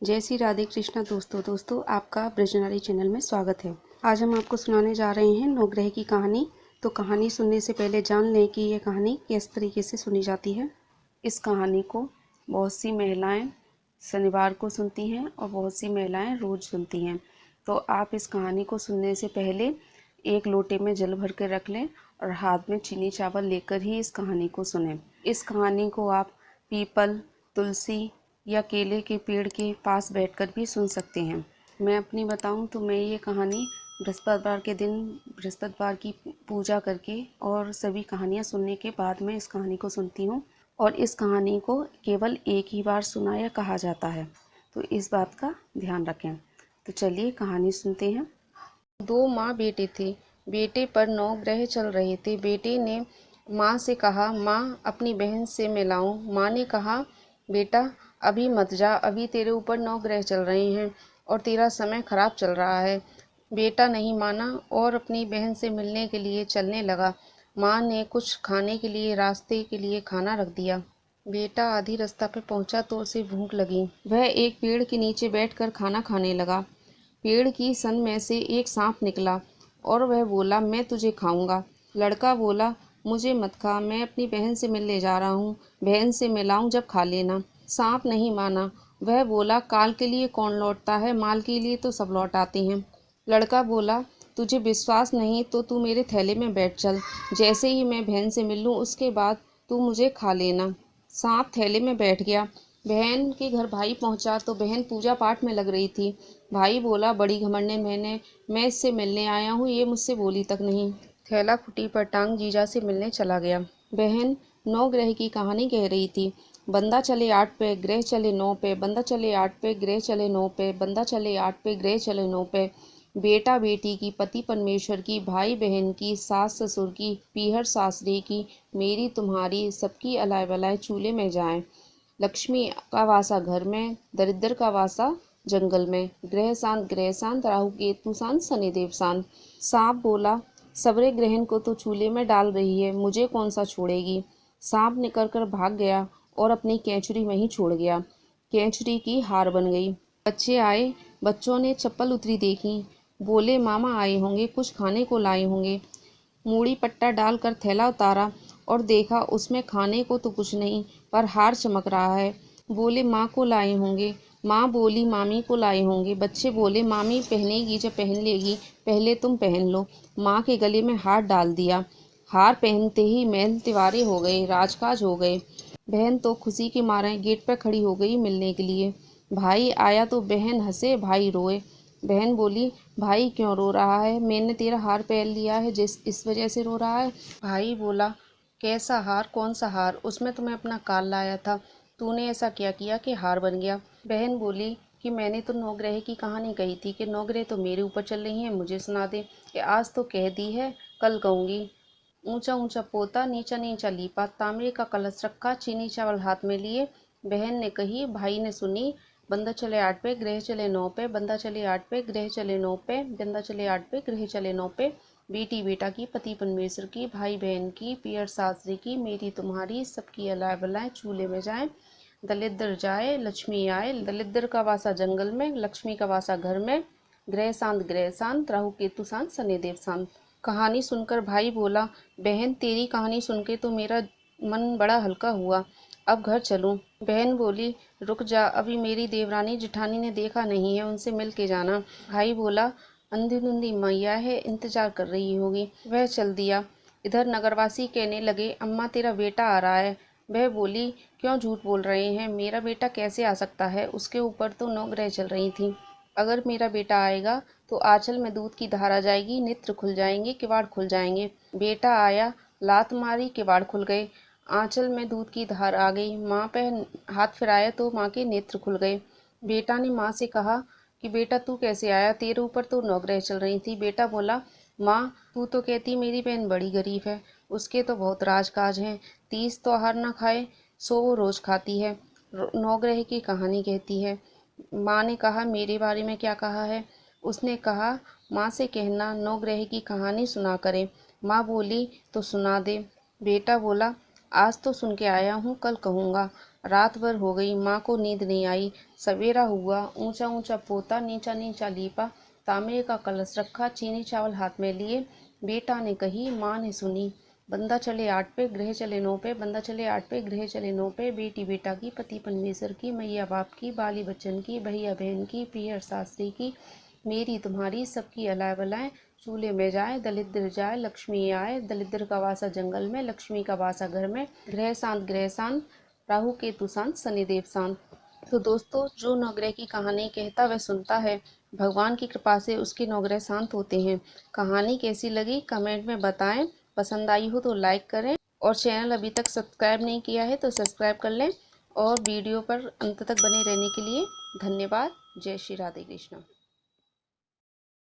जय श्री राधे कृष्णा। दोस्तों आपका ब्रजनारी चैनल में स्वागत है। आज हम आपको सुनाने जा रहे हैं नवग्रह की कहानी। तो कहानी सुनने से पहले जान लें कि यह कहानी किस तरीके से सुनी जाती है। इस कहानी को बहुत सी महिलाएं शनिवार को सुनती हैं और बहुत सी महिलाएं रोज़ सुनती हैं। तो आप इस कहानी को सुनने से पहले एक लोटे में जल भर कर रख लें और हाथ में चीनी चावल लेकर ही इस कहानी को सुनें। इस कहानी को आप पीपल, तुलसी या केले के पेड़ के पास बैठकर भी सुन सकते हैं। मैं अपनी बताऊं तो मैं ये कहानी बृहस्पतिवार के दिन बृहस्पतिवार की पूजा करके और सभी कहानियाँ सुनने के बाद मैं इस कहानी को सुनती हूँ। और इस कहानी को केवल एक ही बार सुना या कहा जाता है, तो इस बात का ध्यान रखें। तो चलिए कहानी सुनते हैं। दो माँ बेटे थे। बेटे पर 9 ग्रह चल रहे थे। बेटे ने माँ से कहा, माँ अपनी बहन से मिलाऊं। माँ ने कहा, बेटा अभी मत जा, अभी तेरे ऊपर 9 ग्रह चल रहे हैं और तेरा समय खराब चल रहा है। बेटा नहीं माना और अपनी बहन से मिलने के लिए चलने लगा। माँ ने कुछ खाने के लिए रास्ते के लिए खाना रख दिया। बेटा आधी रास्ता पे पहुंचा तो उसे भूख लगी। वह एक पेड़ के नीचे बैठकर खाना खाने लगा। पेड़ की सन में से एक सांप निकला और वह बोला, मैं तुझे खाऊंगा। लड़का बोला, मुझे मत खा, मैं अपनी बहन से मिलने जा रहा हूँ, बहन से मिलाऊं जब खा लेना। सांप नहीं माना। वह बोला, काल के लिए कौन लौटता है, माल के लिए तो सब लौट आते हैं। लड़का बोला, तुझे विश्वास नहीं तो तू मेरे थैले में बैठ चल, जैसे ही मैं बहन से मिल लूँ उसके बाद तू मुझे खा लेना। सांप थैले में बैठ गया। बहन के घर भाई पहुंचा तो बहन पूजा पाठ में लग रही थी। भाई बोला, बड़ी घमंडन बहन है, मैं इससे मिलने आया हूँ, ये मुझसे बोली तक नहीं। थैला खुटी पर टांग जीजा से मिलने चला गया। बहन 9 ग्रह की कहानी कह रही थी। बंदा चले 8 पे, ग्रह चले 9 पे, बंदा चले 8 पे, ग्रह चले 9 पे, बंदा चले 8 पे, ग्रह चले 9 पे। बेटा बेटी की, पति परमेश्वर की, भाई बहन की, सास ससुर की, पीहर सासरे की, मेरी तुम्हारी, सबकी अलाय बलाय चूल्हे में जाए। लक्ष्मी का वासा घर में, दरिद्र का वासा जंगल में। ग्रह शांत, राहु केतु शांत, शनिदेव शांत। सांप बोला, सबरे ग्रहण को तो चूल्हे में डाल रही है, मुझे कौन सा छोड़ेगी। सांप निकल कर भाग गया और अपनी केंचुरी वहीं छोड़ गया। केंचुरी की हार बन गई। बच्चे आए, बच्चों ने चप्पल उतरी देखी। बोले, मामा आए होंगे, कुछ खाने को लाए होंगे। मूड़ी पट्टा डालकर थैला उतारा और देखा उसमें खाने को तो कुछ नहीं, पर हार चमक रहा है। बोले, माँ को लाए होंगे। माँ बोली, मामी को लाए होंगे। बच्चे बोले, मामी पहनेगी जब पहन लेगी, पहले तुम पहन लो। माँ के गले में हार डाल दिया। हार पहनते ही महल तिवारे हो गए, राजकाज हो गए। बहन तो खुशी के मारे गेट पर खड़ी हो गई मिलने के लिए। भाई आया तो बहन हंसे, भाई रोए। बहन बोली, भाई क्यों रो रहा है, मैंने तेरा हार पहन लिया है जिस इस वजह से रो रहा है। भाई बोला, कैसा हार, कौन सा हार, उसमें तो मैं अपना काल लाया था, तूने ऐसा क्या किया कि हार बन गया। बहन बोली कि मैंने तो 9 ग्रह की कहानी कही थी कि 9 ग्रह तो मेरे ऊपर चल रही हैं, मुझे सुना दे। कि आज तो कह दी है, कल कहूँगी। ऊंचा ऊंचा पोता, नीचा नीचा लीपा, तांबे का कलश रखा, चीनी चावल हाथ में लिए। बहन ने कही, भाई ने सुनी। बंदा चले 8 पे, ग्रह चले 9 पे, बंदा चले 8 पे, ग्रह चले 9 पे, बंदा चले 8 पे, ग्रह चले 9 पे। बेटी बेटा की, पति परमेश्वर की, भाई बहन की, पियर सासरी की, मेरी तुम्हारी, सबकी अलाय बलाय चूल्हे में जाए। दलिद्र जाए, लक्ष्मी आए। दलिद्र का वासा जंगल में, लक्ष्मी का वासा घर में। ग्रह शांत, राहु केतु शांत, शनिदेव शांत। कहानी सुनकर भाई बोला, बहन तेरी कहानी सुन के तो मेरा मन बड़ा हल्का हुआ, अब घर चलूं। बहन बोली, रुक जा, अभी मेरी देवरानी जिठानी ने देखा नहीं है, उनसे मिल के जाना। भाई बोला, अंधी धुंधी मैया है, इंतजार कर रही होगी। वह चल दिया। इधर नगरवासी कहने लगे, अम्मा तेरा बेटा आ रहा है। वह बोली, क्यों झूठ बोल रहे हैं, मेरा बेटा कैसे आ सकता है, उसके ऊपर तो 9 ग्रह चल रही थी। अगर मेरा बेटा आएगा तो आंचल में दूध की धार आ जाएगी, नेत्र खुल जाएंगे, किवाड़ खुल जाएंगे। बेटा आया, लात मारी, किवाड़ खुल गए, आंचल में दूध की धार आ गई। माँ पे हाथ फिराया तो माँ के नेत्र खुल गए। बेटा ने माँ से कहा कि बेटा तू कैसे आया, तेरे ऊपर तो 9 ग्रह चल रही थी। बेटा बोला, माँ तू तो कहती मेरी बहन बड़ी गरीब है, उसके तो बहुत राजकाज हैं, 30 तो आहार ना खाए, 100 वो रोज खाती है, 9 ग्रह की कहानी कहती है। माँ ने कहा, मेरे बारे में क्या कहा है। उसने कहा, माँ से कहना 9 ग्रह की कहानी सुना करे। माँ बोली, तो सुना दे। बेटा बोला, आज तो सुन के आया हूँ, कल कहूँगा। रात भर हो गई माँ को नींद नहीं आई। सवेरा हुआ, ऊंचा ऊंचा पोता, नीचा नीचा लीपा, तांबे का कलश रखा, चीनी चावल हाथ में लिए। बेटा ने कही, माँ ने सुनी। बंदा चले 8 पे, ग्रह चले 9 पे, बंदा चले 8 पे, ग्रह चले 9 पे। बेटी बेटा की, पति परमेश्वर की, मैया बाप की, बाली बच्चन की, भैया बहन की, पियर शास्त्री की, मेरी तुम्हारी सबकी अलाय बलाएं। चूल्हे में जाए दलिद्र जाए, लक्ष्मी आए। दलिद्र का वासा जंगल में, लक्ष्मी का वासा घर में। ग्रह शांत, राहु केतु शांत, शनिदेव शांत। तो दोस्तों, जो नवग्रह की कहानी कहता वह सुनता है। भगवान की कृपा से उसके नवग्रह शांत होते हैं। कहानी कैसी लगी कमेंट में बताएं। पसंद आई हो तो लाइक करें, और चैनल अभी तक सब्सक्राइब नहीं किया है तो सब्सक्राइब कर लें। और वीडियो पर अंत तक बने रहने के लिए धन्यवाद। जय श्री राधे कृष्ण।